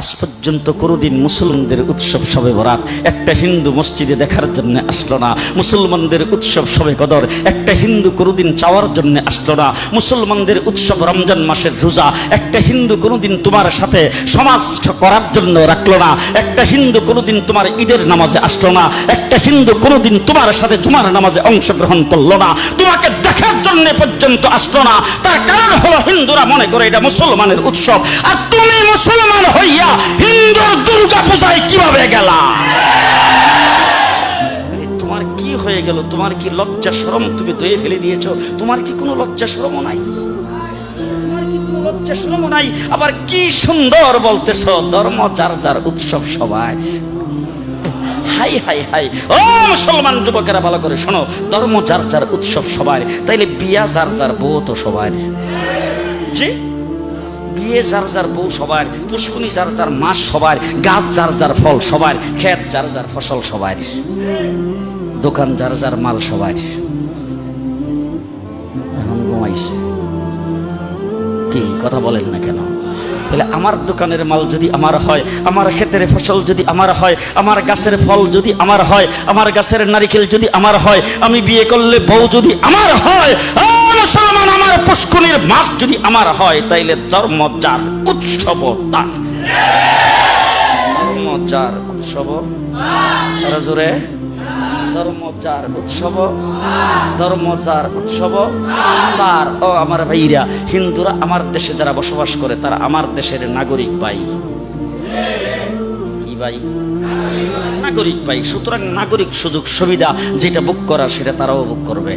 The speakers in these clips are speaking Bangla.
আজ পর্যন্ত কোনোদিন মুসলমানদের উৎসব শবে বরাত একটা হিন্দু মসজিদে দেখার জন্য আসলো না। মুসলমানদের উৎসব শবে কদর একটা হিন্দু কোনোদিন চাওয়ার জন্য আসলো না। মুসলমানদের উৎসব রমজান মাসের রোজা একটা হিন্দু কোনোদিন তোমার সাথে সমাজ করার জন্য রাখলো না। একটা হিন্দু কোনোদিন তোমার ঈদের নামাজে আসলো না। একটা হিন্দু কোনোদিন তোমার সাথে জুমার নামাজে অংশগ্রহণ করলো না, তোমাকে দেখার জন্য পর্যন্ত আসলো না। তার কারণ হলো হিন্দুরা মনে করে এটা মুসলমানের উৎসব, আর তুমি মুসলমান হইয়া হিন্দুর দুর্গা পূজায় কিভাবে গেলা? তোমার কি হয়ে গেল? তোমার কি লজ্জা শরম তুমি ধুয়ে ফেলে দিয়েছো? তোমার কি কোনো লজ্জা শরম নাই? তোমার কি কোনো লজ্জা শরম নাই? আবার কি সুন্দর বলতেছো, ধর্ম যার যার উৎসব সবাই। হাই হাই হাই, ও মুসলমান যুবকেরা ভালো করে শোনো, ধর্ম যার যার উৎসব সবার, তাইলে বিয়া যার যার বউ তো সবার। জি, বিয়ে যার যার বউ সবার, পুষ্কুনি যার যার মাস সবার, গাছ যার যার ফল সবার, ক্ষেত যার যার ফসল সবার, দোকান যার যার মাল সবার। এখন ঘুমাইছে কি কথা বলেন না কেন? তাহলে আমার দোকানের মাল যদি আমার হয়, আমার ক্ষেতের ফসল যদি আমার হয়, আমার গাছের ফল যদি আমার হয়, আমার গাছের নারিকেল যদি আমার হয়, আমি বিয়ে করলে বউ যদি আমার হয়, মুসলমান আমার পুষ্কুনির মাস যদি আমার হয়, তাইলে ধর্ম যার উৎসব তার। ধর্ম যার উৎসব আরো জোরে, ধর্ম যার উৎসব, ধর্ম যার উৎসব তার। ও আমার ভাইরা, হিন্দুরা আমার দেশে যারা বসবাস করে তারা আমার দেশের নাগরিক ভাই। কি ভাই? নাগরিক ভাই। সুতরাং নাগরিক সুযোগ সুবিধা যেটা বুক করার সেটা তারাও বুক করবে।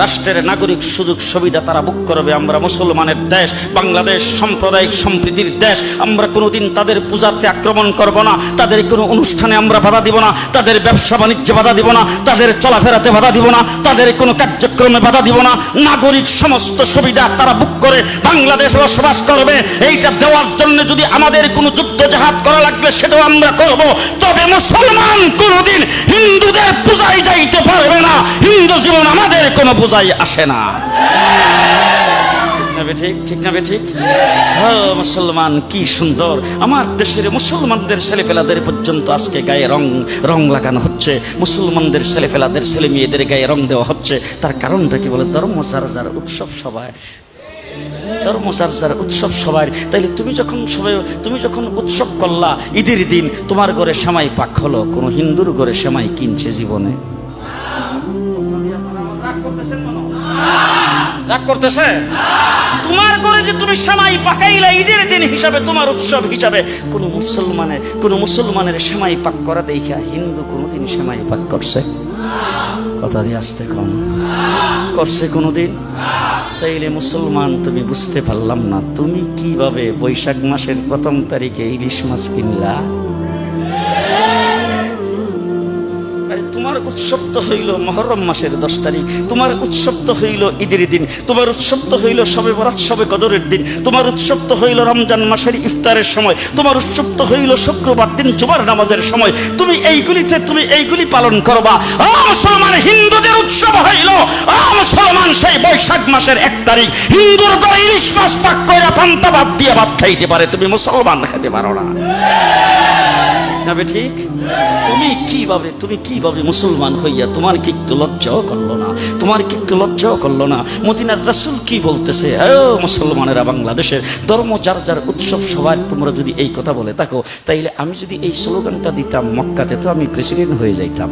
রাষ্ট্রের নাগরিক সুযোগ সুবিধা তারা বুক করবে। আমরা মুসলমানের দেশ, বাংলাদেশ সাম্প্রদায়িক সম্প্রীতির দেশ। আমরা কোনোদিন তাদের পূজাতে আক্রমণ করব না, তাদের কোনো অনুষ্ঠানে আমরা বাধা দিব না, তাদের ব্যবসা বাণিজ্যে বাধা দিব না, তাদের চলাফেরাতে বাধা দিব না, তাদের কোনো কার্যক্রমে বাধা দিব না। নাগরিক সমস্ত সুবিধা তারা বুক করে বাংলাদেশে বসবাস করবে। এইটা দেওয়ার জন্য যদি আমাদের কোনো যুদ্ধ জাহাজ করা লাগলে সেটাও আমরা করব। তবে মুসলমান কোনোদিন হিন্দুদের পূজায় যাইতে পারবে না। হিন্দু জীবন আমাদের কোনো পূজায় আসে না। ঠিক না ঠিক? ঠিক না ঠিক? হ্যাঁ, মুসলমান কি সুন্দর। আমার দেশের মুসলমানদের ছেলেপেলাদের পর্যন্ত আজকে গায়ে রং লাগানো হচ্ছে। মুসলমানদের ছেলেপেলাদের ছেলে মেয়েদের গায়ে রং দেওয়া হচ্ছে। তার কারণটা কি বলে? ধর্ম যার যার উৎসব সবার। ধর্ম যার যার উৎসব সবার। তাইলে তুমি যখন উৎসব করলা ঈদের দিন, তোমার ঘরে সেমাই পাক হলো, কোনো হিন্দুর ঘরে সেমাই কিনছে জীবনে? রাগ করতেছে? তোমার ঘরে যে তুমি সেমাই পাকাইলা ঈদের দিন হিসাবে, তোমার উৎসব হিসাবে, কোন মুসলমানের সেমাই পাক করা দেখা হিন্দু কোনোদিন সেমাই পাক করছে? কথা দিয়ে আসতে কম করছে কোনোদিন? তাইলে মুসলমান তুমি বুঝতে পারলাম না, তুমি কিভাবে বৈশাখ মাসের 1 তারিখে ইলিশ মাছ কিনলা? তোমার উৎসব তো হইল মুহররম মাসের 10 তারিখ, তোমার উৎসব তো হইল ঈদের দিন, তোমার উৎসব তো হইল শবে বরাত শবে কদরের দিন, তোমার উৎসব তো হইল রমজান মাসের ইফতারের সময়, তোমার উৎসব তো হইল শুক্রবার দিন জুমার নামাজের সময়। তুমি এইগুলি পালন করবা। মুসলমান হিন্দুদের উৎসব হইল মুসলমান সেই বৈশাখ মাসের 1 তারিখ। হিন্দুর ঘরে ইলিশ মাছ পাক করে পান্তা ভাত দিয়ে ভাত খাইতে পারে, তুমি মুসলমান খেতে পারো না। ঠিক? তুমি কিভাবে মুসলমান হইয়া তোমার কি একটু লজ্জাও করলো না? তোমার কি একটু লজ্জাও করলো না? মদিনার রাসূল কি বলতেছে? মুসলমানেরা বাংলাদেশের ধর্ম যার যার উৎসব সবার। তোমরা যদি এই কথা বলে থাকো, তাইলে আমি যদি এই স্লোগানটা দিতাম মক্কাতে, তো আমি প্রেসিডেন্ট হয়ে যাইতাম।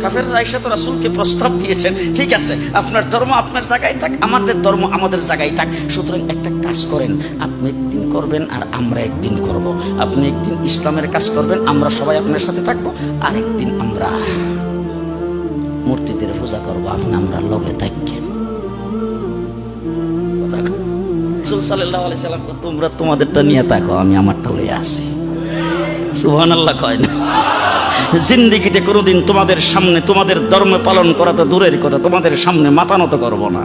কাফেররা এসে তো রাসূলকে প্রস্তাব দিয়েছেন, ঠিক আছে আপনার ধর্ম আপনার জায়গায় থাক, আমাদের ধর্ম আমাদের জায়গায় থাক। সুতরাং একটা কাজ করেন, আপনি একদিন করবেন আর আমরা একদিন করব। আপনি একদিন ইসলামের কাজ করবেন, আমরা সবাই আপনার সাথে থাকবো। আর একদিন আমরা মূর্তিদের পূজা করবো, আপনি আমরা লগে থাকবেন। রাসূল সাল্লাল্লাহু আলাইহি সাল্লাম, তোমরা তোমাদেরটা নিয়ে থাকো, আমি আমারটা লইয়া আছি। সুবহানাল্লাহ কয় না? জিন্দেগিতে কোনোদিন তোমাদের সামনে তোমাদের ধর্ম পালন করা তো দূরের কথা, তোমাদের সামনে মাথা নত করবো না।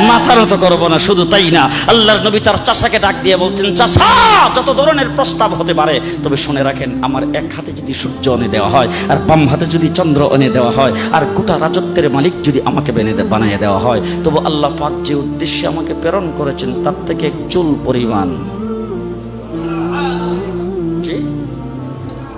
মাথা নত করবো না। শুধু তাই না, আল্লাহর নবী তার চাচাকে ডাক দিয়ে বলছেন, চাচা যত ধরনের প্রস্তাব হতে পারে, তবে শুনে রাখেন, আমার এক হাতে যদি সূর্য এনে দেওয়া হয়, আর বাম হাতে যদি চন্দ্র এনে দেওয়া হয়, আর গোটা রাজত্বের মালিক যদি আমাকে বানিয়ে দেওয়া হয়, তবু আল্লাহ পাক যে উদ্দেশ্যে আমাকে প্রেরণ করেছেন তার থেকে চুল পরিমাণ,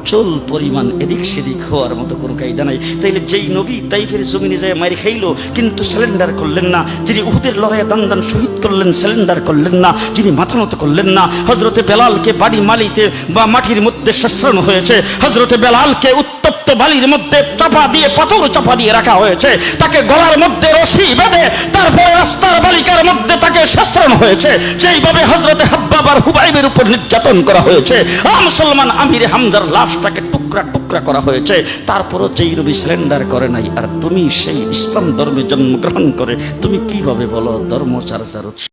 চুল পরিমাণ এদিক সেদিক হওয়ার মতো কোনো কায়দা নাই। তাইলে যেই নবী তাইফের জমিনে যায় মারি খাইলো কিন্তু সিলিন্ডার করলেন না, যিনি উহুদের লড়াইয়ে দান দান শহীদ করলেন সিলিন্ডার করলেন না, যিনি মাথা নত করলেন না, হযরতে বেলালকে বাড়ি মালিতে বা মাটির মধ্যে শাস্ত্রানো হয়েছে, হযরতে বেলালকে উত্তপ্ত বালির মধ্যে চাপা দিয়ে, পাথর চাপা দিয়ে রাখা হয়েছে, তাকে গলার মধ্যে রশি বেঁধে তারপরে রাস্তার বালিকার মধ্যে তাকে শাস্ত্রানো হয়েছে, যেইভাবে হযরতে হাব্বাব আর হুবাইবের উপর নির্যাতন করা হয়েছে, মুসলমান আমির হামজার লাশটাকে টুকরা টুকরা করা হয়েছে, তারপরও যেই নবী সিলিন্ডার করে নাই, আর তুমি সেই ইসলাম ধর্মে জন্মগ্রহণ করে তুমি কিভাবে বলো ধর্মচর্চার